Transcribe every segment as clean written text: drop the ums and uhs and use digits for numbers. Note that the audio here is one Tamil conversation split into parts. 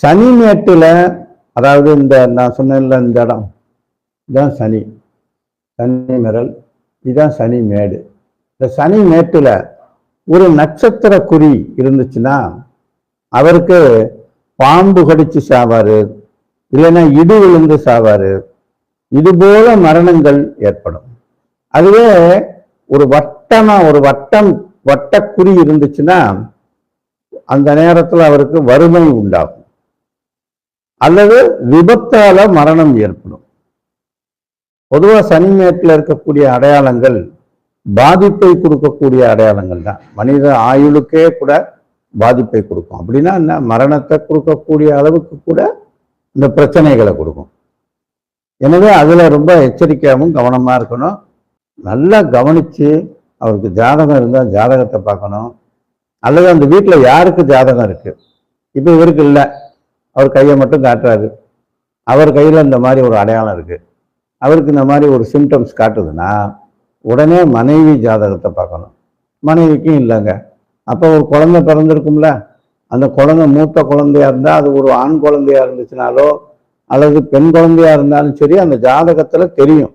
சனி மேட்டில், அதாவது இந்த நான் சொன்னேன்ல இந்த இடம், இதுதான் சனி மிரல், இதுதான் சனி மேடு. இந்த சனி மேட்டில் ஒரு நட்சத்திர குறி இருந்துச்சுன்னா அவருக்கு பாம்பு கடிச்சு சாவாரு, இல்லைன்னா இடி விழுந்து சாவாரு, இது போல மரணங்கள் ஏற்படும். அதுவே ஒரு வட்ட குறி இருந்துச்சுன்னா அந்த நேரத்தில் அவருக்கு வறுமை உண்டாகும் அல்லது விபத்தால மரணம் ஏற்படும். பொதுவாக சனி மேட்டில் இருக்கக்கூடிய அடையாளங்கள் பாதிப்பை கொடுக்கக்கூடிய அடையாளங்கள் தான். மனித ஆயுளுக்கே கூட பாதிப்பை கொடுக்கும். அப்படின்னா என்ன, மரணத்தை கொடுக்கக்கூடிய அளவுக்கு கூட இந்த பிரச்சனைகளை கொடுக்கும். எனவே அதுல ரொம்ப எச்சரிக்கையாகவும் கவனமா இருக்கணும். நல்லா கவனிச்சு அவருக்கு ஜாதகம் இருந்தால் ஜாதகத்தை பார்க்கணும். அல்லது அந்த வீட்டில் யாருக்கு ஜாதகம் இருக்கு, இப்போ இவருக்கு இல்லை, அவர் கையை மட்டும் காட்டுறாரு, அவர் கையில் இந்த மாதிரி ஒரு அடையாளம் இருக்கு, அவருக்கு இந்த மாதிரி ஒரு சிம்டம்ஸ் காட்டுதுன்னா உடனே மனைவி ஜாதகத்தை பார்க்கணும். மனைவிக்கும் இல்லைங்க, அப்போ ஒரு குழந்தை பிறந்திருக்கும்ல, அந்த குழந்தை மூத்த குழந்தையா இருந்தால், அது ஒரு ஆண் குழந்தையா இருந்துச்சுனாலோ அல்லது பெண் குழந்தையா இருந்தாலும் சரி, அந்த ஜாதகத்துல தெரியும்.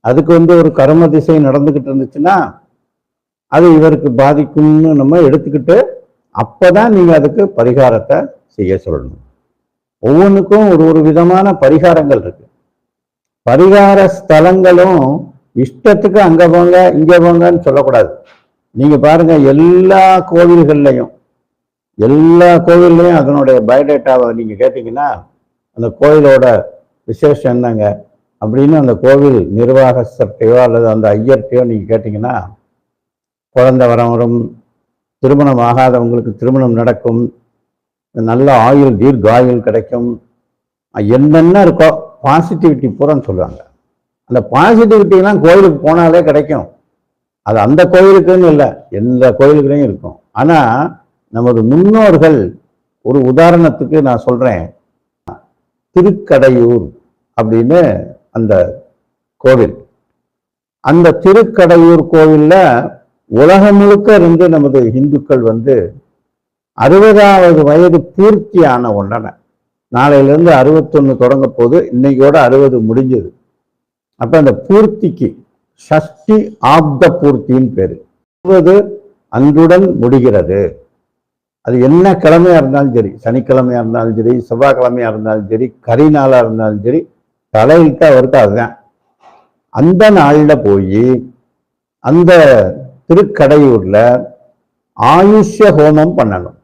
அதுக்கு ஒரு கர்ம திசை நடந்துகிட்டு இருந்துச்சுன்னா அது இவருக்கு பாதிக்கும்னு நம்ம எடுத்துக்கிட்டு அப்பதான் நீங்க அதுக்கு பரிகாரத்தை செய்ய சொல்லணும். ஒவ்வொன்றுக்கும் ஒரு விதமான பரிகாரங்கள் இருக்கு. பரிகார ஸ்தலங்களும் இஷ்டத்துக்கு அங்க போங்க இங்க போங்கன்னு சொல்லக்கூடாது. நீங்க பாருங்க, எல்லா கோவில்கள்லையும் அதனுடைய பயோடேட்டாவை நீங்க கேட்டீங்கன்னா, அந்த கோயிலோட விசேஷம் என்னங்க அப்படின்னு அந்த கோவில் நிர்வாகத்தையோ அல்லது அந்த ஐயர்கிட்டையோ நீங்க கேட்டீங்கன்னா, குழந்தை வரும், திருமணம் ஆகாதவங்களுக்கு திருமணம் நடக்கும், நல்ல ஆயுள் தீர்காயுள் கிடைக்கும், என்னென்ன இருக்கோ பாசிட்டிவிட்டி பூரான்னு சொல்லுவாங்க. அந்த பாசிட்டிவிட்டிலாம் கோயிலுக்கு போனாலே கிடைக்கும். அது அந்த கோயிலுக்குன்னு இல்லை, எந்த கோயிலுக்குலையும் இருக்கும். ஆனா நமது முன்னோர்கள், ஒரு உதாரணத்துக்கு நான் சொல்றேன், திருக்கடையூர் அப்படின்னு அந்த கோவில், அந்த திருக்கடையூர் கோவில்ல உலகம் முழுக்க இருந்து நமது இந்துக்கள் 60வது வயது பூர்த்தியான உடனே, நாளையிலிருந்து 61 தொடங்க போது, இன்னைக்கோட 60 முடிஞ்சது. அப்ப அந்த பூர்த்திக்கு ஷஷ்டி ஆப்த பூர்த்தின்னு பேரு. 60 அன்றுடன் முடிகிறது. அது என்ன கிழமையா இருந்தாலும் சரி, சனிக்கிழமையா இருந்தாலும் சரி, செவ்வாய்க்கிழமையா இருந்தாலும் சரி, கரி நாளா இருந்தாலும் சரி, தலையிட்ட அவருக்கு அதுதான். அந்த நாள்ல போய் அந்த திருக்கடையூர்ல ஆயுஷ்ய ஹோமம் பண்ணணும்.